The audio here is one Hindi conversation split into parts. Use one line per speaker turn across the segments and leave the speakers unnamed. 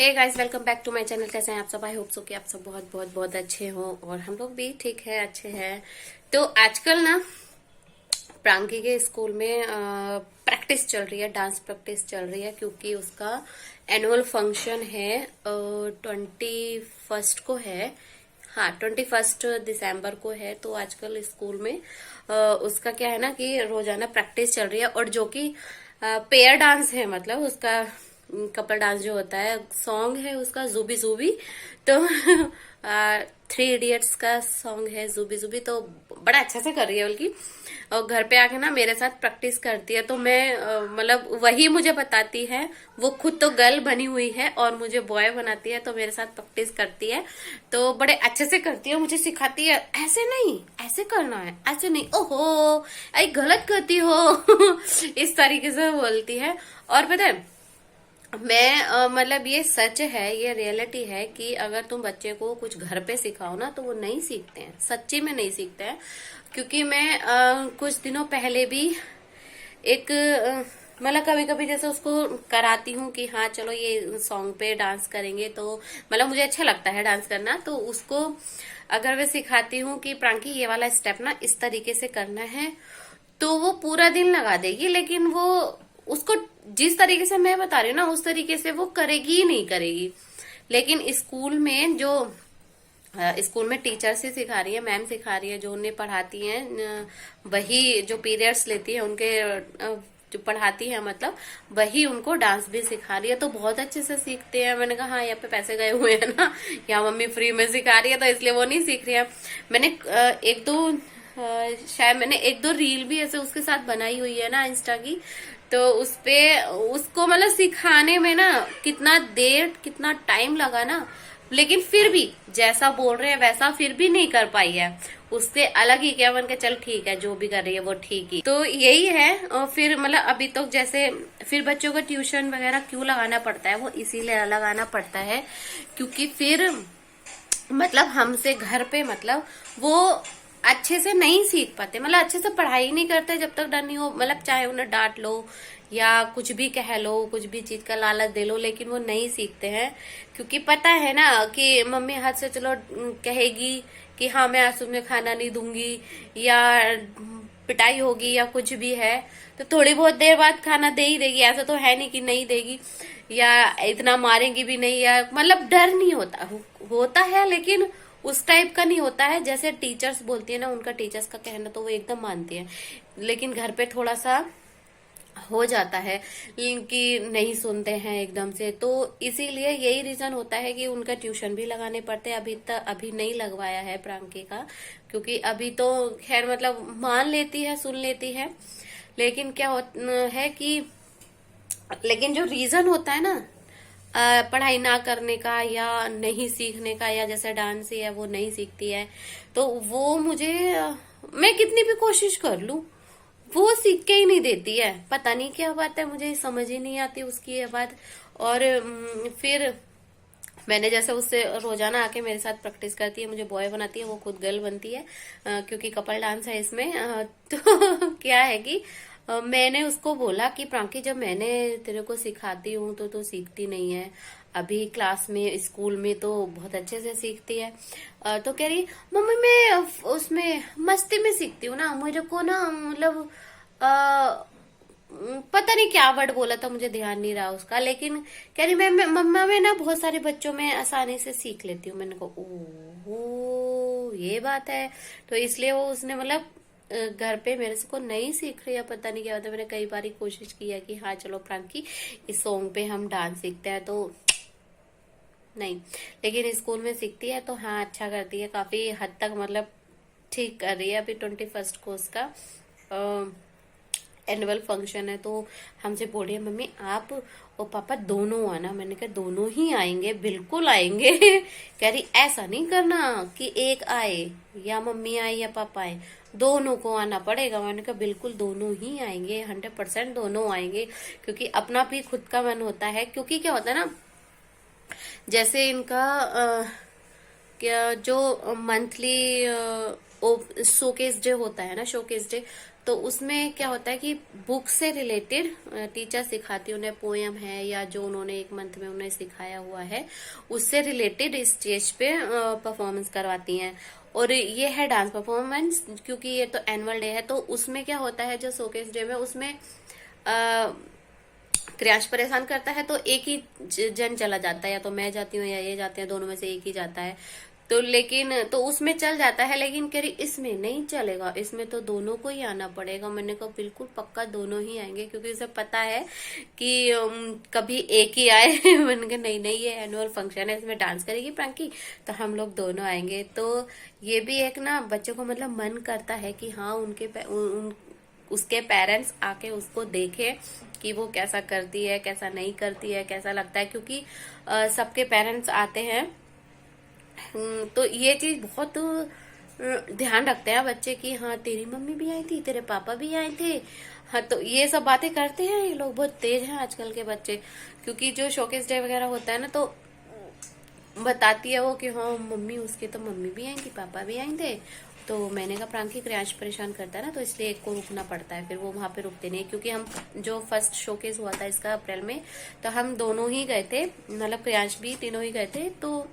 Hey guys, welcome back to my channel. कैसे हैं आप सब? आई होप सो कि आप सब बहुत बहुत बहुत अच्छे हो और हम लोग भी ठीक है, अच्छे हैं। तो आजकल ना प्रांकी के स्कूल में प्रैक्टिस चल रही है, डांस प्रैक्टिस चल रही है, क्योंकि उसका एनुअल फंक्शन है 21 को है। हाँ, 21 दिसंबर को है। तो आजकल स्कूल में उसका क्या है ना कि रोजाना प्रैक्टिस चल रही है, और जो कि पेयर डांस है, मतलब उसका कपल डांस जो होता है, सॉन्ग है उसका जुबी जुबी। तो 3 इडियट्स का सॉन्ग है जुबी जुबी। तो बड़ा अच्छा से कर रही है बल्कि, और घर पे आके ना मेरे साथ प्रैक्टिस करती है। तो मैं मतलब वही मुझे बताती है। वो खुद तो गर्ल बनी हुई है और मुझे बॉय बनाती है, तो मेरे साथ प्रैक्टिस करती है। तो बड़े अच्छे से करती है, मुझे सिखाती है ऐसे नहीं, ऐसे करना है, ऐसे नहीं, ओहो आई गलत करती हो। इस तरीके से बोलती है। और पता है, मैं मतलब ये सच है, ये रियलिटी है कि अगर तुम बच्चे को कुछ घर पे सिखाओ ना तो वो नहीं सीखते हैं, सच्ची में नहीं सीखते हैं। क्योंकि मैं कुछ दिनों पहले भी एक मतलब कभी कभी जैसे उसको कराती हूँ कि हाँ चलो ये सॉन्ग पे डांस करेंगे, तो मतलब मुझे अच्छा लगता है डांस करना। तो उसको अगर मैं सिखाती हूँ कि प्रांकी ये वाला स्टेप ना इस तरीके से करना है, तो वो पूरा दिन लगा देगी, लेकिन वो उसको जिस तरीके से मैं बता रही हूँ ना उस तरीके से वो करेगी ही नहीं करेगी। लेकिन स्कूल में जो स्कूल में टीचर से सिखा रही है, मैम सिखा रही है, जो उन्हें पढ़ाती हैं, वही जो पीरियड्स लेती है उनके जो पढ़ाती है, मतलब वही उनको डांस भी सिखा रही है। तो बहुत अच्छे से सीखते हैं। मैंने कहा हाँ, यहाँ पे पैसे गए हुए हैं ना, यहाँ मम्मी फ्री में सिखा रही है, तो इसलिए वो नहीं सीख रही है। मैंने शायद मैंने एक दो रील भी ऐसे उसके साथ बनाई हुई है ना इंस्टा की। तो उसपे उसको मतलब सिखाने में ना कितना देर, कितना टाइम लगा ना, लेकिन फिर भी जैसा बोल रहे हैं वैसा फिर भी नहीं कर पाई है। उससे अलग ही क्या बन के, चल ठीक है जो भी कर रही है वो ठीक ही। तो यही है। और फिर मतलब अभी तो जैसे फिर बच्चों को ट्यूशन वगैरह क्यों लगाना पड़ता है, वो इसीलिए लगाना पड़ता है क्योंकि फिर मतलब हमसे घर पे मतलब वो अच्छे से नहीं सीख पाते, मतलब अच्छे से पढ़ाई नहीं करते जब तक डर नहीं हो। मतलब चाहे उन्हें डांट लो या कुछ भी कह लो, कुछ भी चीज का लालच दे लो, लेकिन वो नहीं सीखते हैं। क्योंकि पता है ना कि मम्मी हाथ से चलो कहेगी कि हाँ मैं आज तुम्हें खाना नहीं दूंगी, या पिटाई होगी या कुछ भी है, तो थोड़ी बहुत देर बाद खाना दे ही देगी। ऐसा तो है नहीं कि नहीं देगी, या इतना मारेंगी भी नहीं, या मतलब डर नहीं होता, होता है लेकिन उस टाइप का नहीं होता है जैसे टीचर्स बोलती है ना। उनका टीचर्स का कहना तो वो एकदम मानती है, लेकिन घर पे थोड़ा सा हो जाता है कि नहीं सुनते हैं एकदम से। तो इसीलिए यही रीजन होता है कि उनका ट्यूशन भी लगाने पड़ते हैं। अभी तक अभी नहीं लगवाया है प्रांकी का, क्योंकि अभी तो खैर मतलब मान लेती है, सुन लेती है। लेकिन क्या है कि लेकिन जो रीजन होता है ना पढ़ाई ना करने का या नहीं सीखने का, या जैसे डांस ही है वो नहीं सीखती है, तो वो मुझे मैं कितनी भी कोशिश कर लूं वो सीख के ही नहीं देती है। पता नहीं क्या बात है, मुझे समझ ही नहीं आती उसकी ये बात। और फिर मैंने जैसे उससे रोजाना आके मेरे साथ प्रैक्टिस करती है, मुझे बॉय बनाती है, वो खुद गर्ल बनती है, क्योंकि कपल डांस है इसमें। तो क्या है कि मैंने उसको बोला कि प्रांकी जब मैंने तेरे को सिखाती हूँ तो सीखती नहीं है। अभी क्लास में, स्कूल में तो बहुत अच्छे से सीखती है। तो कह रही मम्मी मैं उसमें मस्ती में सीखती हूँ ना, मुझे को ना मतलब पता नहीं क्या वर्ड बोला था, मुझे ध्यान नहीं रहा उसका। लेकिन कह रही मैं मम्मा में ना बहुत सारे बच्चों में आसानी से सीख लेती हूँ। मैंने कहा ओह ये बात है। तो इसलिए वो उसने मतलब घर पे मेरे से को नहीं सीख रही है, पता नहीं क्या होता है। मैंने कई बार कोशिश की है कि हाँ चलो प्रांकी इस सॉन्ग पे हम डांस सीखते हैं, तो नहीं। लेकिन स्कूल में सीखती है तो हाँ अच्छा करती है, काफी हद तक मतलब ठीक कर रही है। अभी 21 को उसका एनुअल फंक्शन है, तो हमसे बोल रही है मम्मी आप और पापा दोनों आना। मैंने कहा दोनों ही आएंगे, बिल्कुल आएंगे। कह रही ऐसा नहीं करना कि एक आए, या मम्मी आए या पापा आए, दोनों को आना पड़ेगा। मैंने कहा बिल्कुल दोनों ही आएंगे, 100% दोनों आएंगे, क्योंकि अपना भी खुद का मन होता है। क्योंकि क्या होता है ना, जैसे इनका क्या जो मंथली शोकेस डे होता है ना, शोकेस डे, तो उसमें क्या होता है कि बुक से रिलेटेड टीचर सिखाती है उन्हें, पोयम है या जो उन्होंने एक मंथ में उन्हें सिखाया हुआ है उससे रिलेटेड स्टेज पे परफॉर्मेंस करवाती हैं। और ये है डांस परफॉर्मेंस, क्योंकि ये तो एनुअल डे है, तो उसमें क्या होता है जो शोकेस डे में उसमें क्रियांश परेशान करता है तो एक ही जन चला जाता है, या तो मैं जाती हूँ या ये जाते हैं, दोनों में से एक ही जाता है। तो लेकिन तो उसमें चल जाता है, लेकिन कह रही इसमें नहीं चलेगा, इसमें तो दोनों को ही आना पड़ेगा। मैंने कहा बिल्कुल पक्का दोनों ही आएंगे, क्योंकि उसे पता है कि कभी एक ही आए। मैंने कहा नहीं नहीं, ये एनुअल फंक्शन है, इसमें डांस करेगी प्रांकी, तो हम लोग दोनों आएंगे। तो ये भी एक ना बच्चों को मतलब मन करता है कि हाँ उसके पेरेंट्स आके उसको देखे कि वो कैसा करती है, कैसा नहीं करती है, कैसा लगता है, क्योंकि सबके पेरेंट्स आते हैं। तो ये चीज बहुत ध्यान रखते हैं बच्चे की, हाँ तेरी मम्मी भी आई थी, तेरे पापा भी आए थे। हाँ, तो ये सब बातें करते हैं ये लोग, बहुत तेज हैं आजकल के बच्चे। क्योंकि जो शोकेस डे वगैरह होता है ना, तो बताती है वो कि हाँ मम्मी, उसके तो मम्मी भी आई थी, पापा भी आए थे। तो मैंने कहा प्रांकी क्रियांश परेशान करता है ना, तो इसलिए एक को रुकना पड़ता है, फिर वो वहां पे रुकते नहीं, क्योंकि हम जो फर्स्ट शोकेस हुआ था इसका अप्रैल में, तो हम दोनों ही गए थे, मतलब क्रियांश भी, तीनों ही गए थे। तो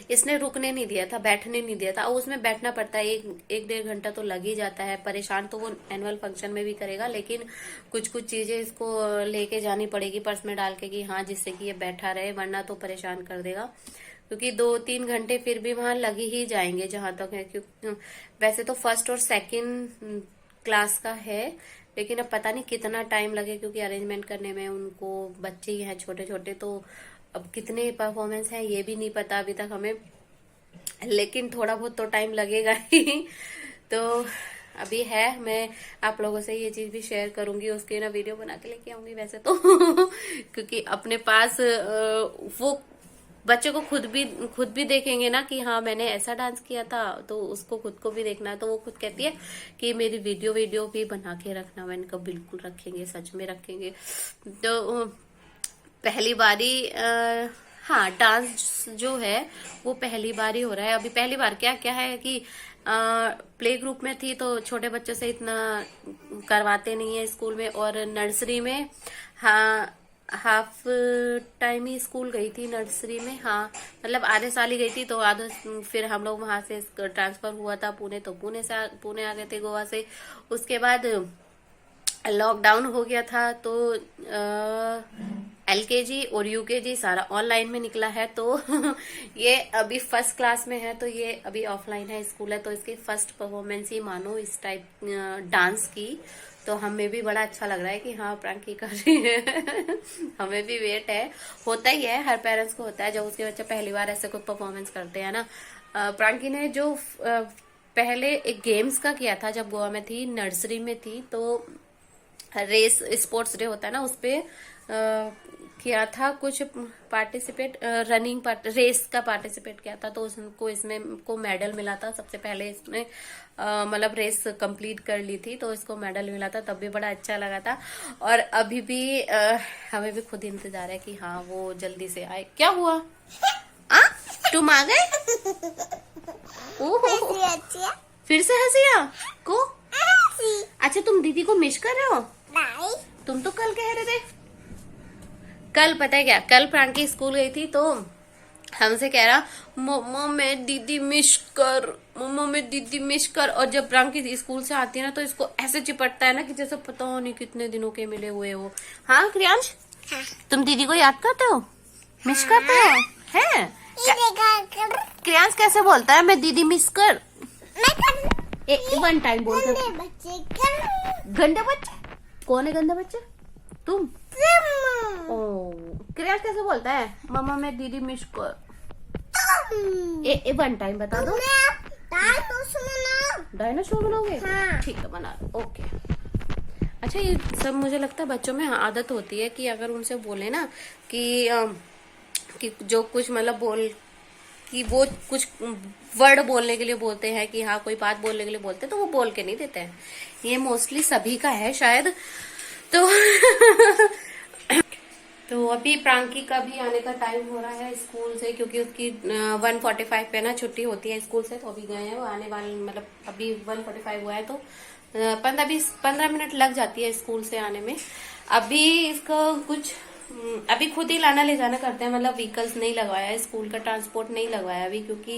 इसने रुकने नहीं दिया था, बैठने नहीं दिया था। और उसमें बैठना पड़ता है, एक डेढ़ घंटा तो लग ही जाता है। परेशान तो वो एनुअल फंक्शन में भी करेगा, लेकिन कुछ कुछ चीजें इसको लेके जानी पड़ेगी पर्स में डाल के कि हाँ जिससे कि ये बैठा रहे, वरना तो परेशान कर देगा। क्योंकि 2-3 घंटे फिर भी वहां लग ही जाएंगे जहां तक है। क्योंकि वैसे तो फर्स्ट और सेकंड क्लास का है, लेकिन अब पता नहीं कितना टाइम लगे, क्योंकि अरेंजमेंट करने में उनको, बच्चे ही हैं छोटे छोटे, तो अब कितने परफॉर्मेंस हैं ये भी नहीं पता अभी तक हमें, लेकिन थोड़ा बहुत तो टाइम लगेगा ही। तो अभी है, मैं आप लोगों से ये चीज भी शेयर करूंगी, उसकी ना वीडियो बना के लेके आऊंगी वैसे तो। क्योंकि अपने पास वो बच्चे को खुद भी देखेंगे ना कि हाँ मैंने ऐसा डांस किया था, तो उसको खुद को भी देखना है। तो वो खुद कहती है कि मेरी वीडियो भी बना के रखना। मैंने कहा बिल्कुल रखेंगे, सच में रखेंगे। तो पहली बारी हाँ डांस जो है वो पहली बार ही हो रहा है। अभी पहली बार क्या क्या है कि प्ले ग्रुप में थी, तो छोटे बच्चों से इतना करवाते नहीं है स्कूल में। और नर्सरी में हाँ हाफ टाइम ही स्कूल गई थी नर्सरी में, हाँ मतलब आधे साल ही गई थी। तो आधे फिर हम लोग वहां से ट्रांसफर हुआ था पुणे, तो पुणे आ गए थे गोवा से। उसके बाद लॉकडाउन हो गया था, तो एलकेजी और यूकेजी सारा ऑनलाइन में निकला है। तो ये अभी फर्स्ट क्लास में है, तो ये अभी ऑफलाइन है, स्कूल है, तो इसकी फर्स्ट परफॉर्मेंस ही मानो इस टाइप डांस की। तो हमें भी बड़ा अच्छा लग रहा है कि हाँ प्रांकी कर रही है। हमें भी वेट है, होता ही है, हर पेरेंट्स को होता है जब उसके बच्चे पहली बार ऐसे कोई परफॉर्मेंस करते हैं ना। प्रांकी ने जो पहले एक गेम्स का किया था जब गोवा में थी, नर्सरी में थी, तो रेस स्पोर्ट्स डे होता है ना, उसपे किया था कुछ पार्टिसिपेट, रनिंग रेस का पार्टिसिपेट किया था। तो उसको इसमें को मेडल मिला था, सबसे पहले इसने मतलब रेस कंप्लीट कर ली थी, तो इसको मेडल मिला था, तब भी बड़ा अच्छा लगा था। और अभी भी हमें भी खुद इंतजार है कि हाँ वो जल्दी से आए। क्या हुआ तुम आ गए? फिर से हंसिया को? अच्छा तुम दीदी को मिस कर रहे हो? नहीं, तुम तो कल कह रहे थे। कल पता है क्या, कल प्रांकी स्कूल गई थी, तो हमसे कह रहा मम्मा मैं दीदी मिस कर, मम्मा मैं दीदी मिस कर। और जब प्रांकी स्कूल से आती है ना, तो इसको ऐसे चिपटता है ना कि जैसे पता नहीं कितने दिनों के मिले हुए हो। हाँ क्रियांश, हाँ। तुम दीदी को याद करते हो? हाँ। मिस करते हो? है क्रियांश कैसे बोलता है मैं दीदी मिस कर? वन टाइम बोल कर। गंदे बच्चे कौन है? गंदे बच्चे तुम? ओ क्रियांश कैसे बोलता है मम्मा मैं दीदी मिस कर? वन टाइम बता दो। डायनासोर बनाओगे? हाँ। ठीक है बना लो, ओके। अच्छा ये सब मुझे लगता है बच्चों में आदत होती है कि अगर उनसे बोले ना कि जो कुछ मतलब कि वो कुछ वर्ड बोलने के लिए बोलते हैं, कि हाँ कोई बात बोलने के लिए बोलते हैं, तो वो बोल के नहीं देते हैं। ये मोस्टली सभी का है शायद। तो अभी प्रांकी का भी आने का टाइम हो रहा है स्कूल से, क्योंकि उसकी 1:45 पे ना छुट्टी होती है स्कूल से, तो अभी गए हैं वो आने वाले, मतलब अभी 1:45 हुआ है, तो 15 मिनट लग जाती है स्कूल से आने में। अभी इसको कुछ अभी खुद ही लाना ले जाना करते हैं, मतलब व्हीकल्स नहीं लगवाया है, स्कूल का ट्रांसपोर्ट नहीं लगवाया अभी, क्योंकि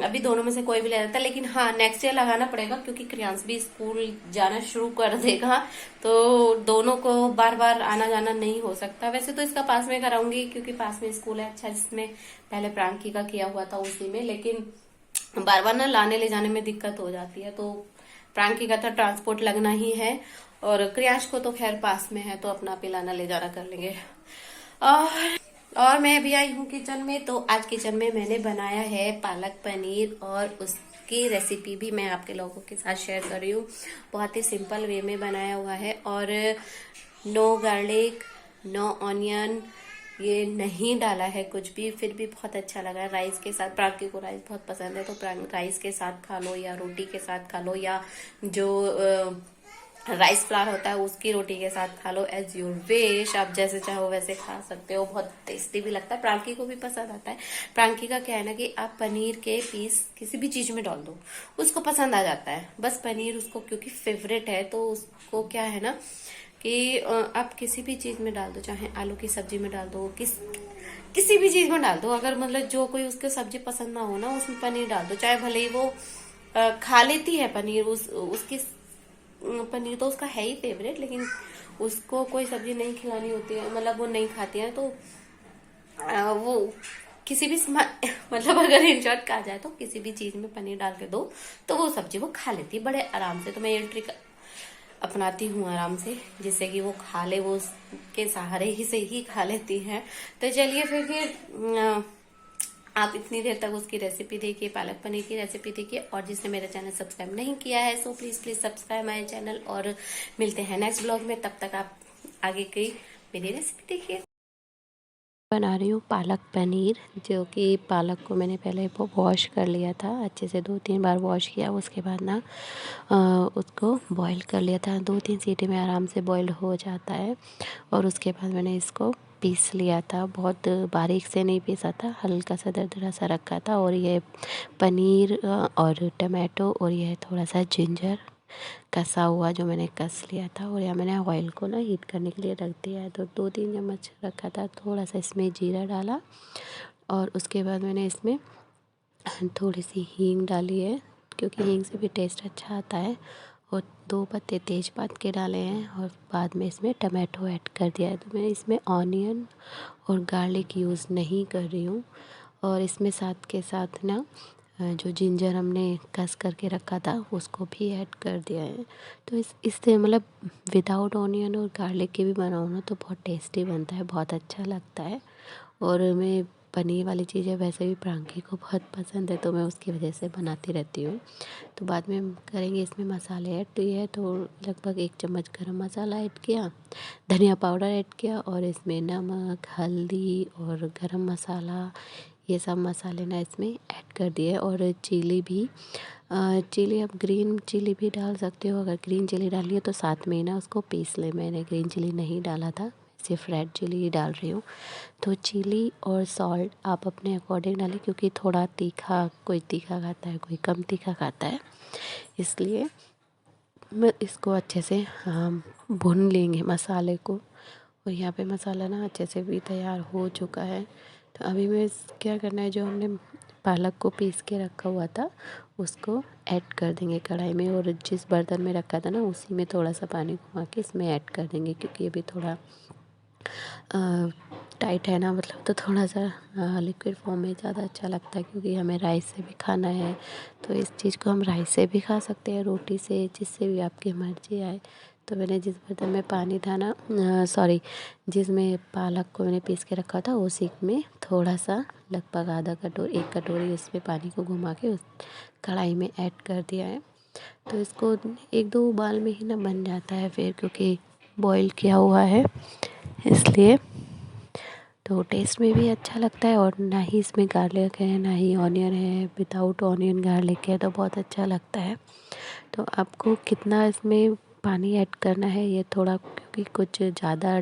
अभी दोनों में से कोई भी ले जाता है। लेकिन हाँ, नेक्स्ट ईयर लगाना पड़ेगा, क्योंकि क्रियांश भी स्कूल जाना शुरू कर देगा, तो दोनों को बार बार आना जाना नहीं हो सकता। वैसे तो इसका पास में कराऊंगी, क्योंकि पास में स्कूल है अच्छा, जिसमें पहले प्रांकी का किया हुआ था उसी में, लेकिन बार बार ना लाने ले जाने में दिक्कत हो जाती है। तो प्रांकी का तो ट्रांसपोर्ट लगना ही है, और क्रियांश को तो खैर पास में है, तो अपना पे लाना ले जाना कर लेंगे। और और मैं भी आई हूँ किचन में। तो आज किचन में मैंने बनाया है पालक पनीर, और उसकी रेसिपी भी मैं आपके लोगों के साथ शेयर कर रही हूँ। बहुत ही सिंपल वे में बनाया हुआ है, और नो गार्लिक, नो ऑनियन, ये नहीं डाला है कुछ भी, फिर भी बहुत अच्छा लगा। राइस के साथ, प्रांकी को राइस बहुत पसंद है, तो राइस के साथ खा लो, या रोटी के साथ खा लो, या जो राइस फ्लावर होता है उसकी रोटी के साथ खा लो, एज योर विश। आप जैसे चाहो वैसे खा सकते हो। बहुत टेस्टी भी लगता है, प्रांकी को भी पसंद आता है। प्रांकी का क्या है ना, कि आप पनीर के पीस किसी भी चीज में डाल दो, उसको पसंद आ जाता है। बस पनीर उसको क्योंकि फेवरेट है, तो उसको क्या है ना कि आप किसी भी चीज में डाल दो, चाहे आलू की सब्जी में डाल दो, किसी भी चीज में डाल दो। अगर मतलब जो कोई उसके सब्जी पसंद ना हो ना, उसमें पनीर डाल दो, चाहे भले ही वो खा लेती है पनीर, उसकी पनीर तो उसका है ही फेवरेट, लेकिन उसको कोई सब्जी नहीं खिलानी होती है, मतलब वो नहीं खाती है, तो वो किसी भी मतलब अगर इन शॉर्ट कहा जाए तो किसी भी चीज में पनीर डाल के दो, तो वो सब्जी वो खा लेती है बड़े आराम से। तो मैं ये ट्रिक अपनाती हूँ आराम से, जिससे कि वो खा ले, वो के सहारे ही से ही खा लेती है। तो चलिए फिर आप इतनी देर तक उसकी रेसिपी देखिए, पालक पनीर की रेसिपी देखिए। और जिसने मेरा चैनल सब्सक्राइब नहीं किया है, so please please subscribe my channel, और मिलते हैं नेक्स्ट ब्लॉग में। तब तक आप आगे की मेरी रेसिपी देखिए।
बना रही हूँ पालक पनीर, जो कि पालक को मैंने पहले वॉश कर लिया था अच्छे से, 2-3 बार वॉश किया। उसके बाद ना उसको बॉईल कर लिया था, 2-3 सीटी में आराम से बॉईल हो जाता है। और उसके बाद मैंने इसको पीस लिया था, बहुत बारीक से नहीं पीसा था, हल्का सा दरदरा सा रखा था। और ये पनीर और टमाटो, और ये थोड़ा सा जिंजर कसा हुआ जो मैंने कस लिया था, और यहाँ मैंने ऑयल को ना हीट करने के लिए रख दिया है। तो 2-3 चम्मच रखा था, थोड़ा सा इसमें जीरा डाला, और उसके बाद मैंने इसमें थोड़ी सी हींग डाली है, क्योंकि हींग से भी टेस्ट अच्छा आता है। और 2 पत्ते तेज़पात के डाले हैं, और बाद में इसमें टमाटो ऐड कर दिया है। तो मैं इसमें ऑनियन और गार्लिक यूज़ नहीं कर रही हूँ। और इसमें साथ के साथ ना जो जिंजर हमने कस करके रखा था उसको भी ऐड कर दिया है। तो इससे मतलब विदाउट ऑनियन और गार्लिक के भी बनाओ ना, तो बहुत टेस्टी बनता है, बहुत अच्छा लगता है। और मैं पनीर वाली चीज़ें वैसे भी प्रांकी को बहुत पसंद है, तो मैं उसकी वजह से बनाती रहती हूँ। तो बाद में करेंगे इसमें मसाले ऐड। तो ये है, तो लगभग 1 चम्मच गरम मसाला ऐड किया, धनिया पाउडर ऐड किया, और इसमें नमक, हल्दी और गरम मसाला, ये सब मसाले ना इसमें ऐड कर दिए। और चिली भी, चिली आप ग्रीन चिली भी डाल सकते हो, अगर ग्रीन चिली डाली है तो साथ में ही ना उसको पीस ले। मैंने ग्रीन चिली नहीं डाला था, सिर्फ रेड चिली ही डाल रही हूँ। तो चिली और सॉल्ट आप अपने अकॉर्डिंग डालें, क्योंकि थोड़ा तीखा, कोई तीखा खाता है कोई कम तीखा खाता है, इसलिए मैं इसको अच्छे से भून लेंगे मसाले को। और यहाँ पे मसाला ना अच्छे से भी तैयार हो चुका है। तो अभी मैं क्या करना है, जो हमने पालक को पीस के रखा हुआ था उसको ऐड कर देंगे कढ़ाई में, और जिस बर्तन में रखा था ना उसी में थोड़ा सा पानी घुमा के इसमें ऐड कर देंगे, क्योंकि अभी थोड़ा टाइट है ना, मतलब तो थोड़ा सा लिक्विड फॉर्म में ज़्यादा अच्छा लगता है, क्योंकि हमें राइस से भी खाना है। तो इस चीज़ को हम राइस से भी खा सकते हैं, रोटी से, जिससे भी आपकी मर्ज़ी आए। तो मैंने जिस बर्तन में पानी था ना, सॉरी, जिसमें पालक को मैंने पीस के रखा था उसी में थोड़ा सा, लगभग आधा कटोरी, 1 कटोरी इसमें पानी को घुमा के उस कढ़ाई में ऐड कर दिया है। तो इसको 1-2 उबाल में ही ना बन जाता है फिर, क्योंकि बॉईल किया हुआ है इसलिए। तो टेस्ट में भी अच्छा लगता है, और ना ही इसमें गार्लिक है ना ही ऑनियन है, विदाउट ऑनियन गार्लिक है, तो बहुत अच्छा लगता है। तो आपको कितना इसमें पानी ऐड करना है ये थोड़ा, क्योंकि कुछ ज़्यादा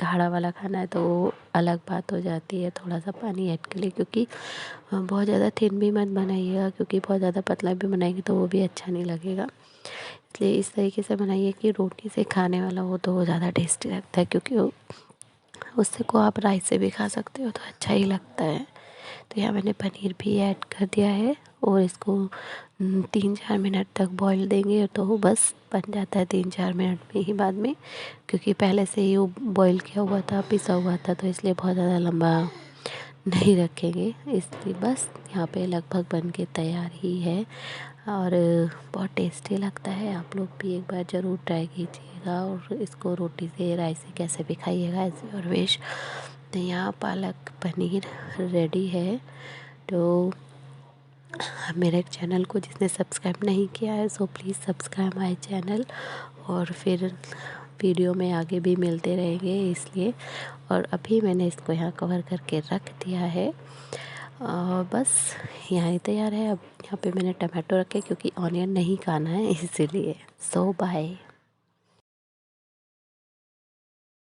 गाढ़ा वाला खाना है तो वो अलग बात हो जाती है, थोड़ा सा पानी ऐड कर लिए, क्योंकि बहुत ज़्यादा थिन भी मत बनाइएगा, क्योंकि बहुत ज़्यादा पतला भी बनाएंगे तो वो भी अच्छा नहीं लगेगा। इसलिए इस तरीके से बनाइए कि रोटी से खाने वाला हो तो वो ज़्यादा टेस्टी लगता है, क्योंकि उससे को आप राइस से भी खा सकते हो तो अच्छा ही लगता है। तो यहाँ मैंने पनीर भी ऐड कर दिया है और इसको 3-4 मिनट तक बॉईल देंगे तो बस बन जाता है 3-4 मिनट में ही बाद में, क्योंकि पहले से ही वो बॉईल किया हुआ था, पिसा हुआ था, तो इसलिए बहुत ज़्यादा लंबा नहीं रखेंगे। इसलिए बस यहाँ पे लगभग बन के तैयार ही है और बहुत टेस्टी लगता है। आप लोग भी एक बार ज़रूर ट्राई कीजिएगा और इसको रोटी से राइस से कैसे भी खाइएगा ऐसे और वेश। तो यहाँ पालक पनीर रेडी है। तो मेरे चैनल को जिसने सब्सक्राइब नहीं किया है so please subscribe my channel, और फिर वीडियो में आगे भी मिलते रहेंगे इसलिए। और अभी मैंने इसको यहाँ कवर करके रख दिया है और बस यहाँ ही तैयार है। अब यहाँ पे मैंने टमाटो रखे क्योंकि ऑनियन नहीं खाना है इसीलिए। सो बाय।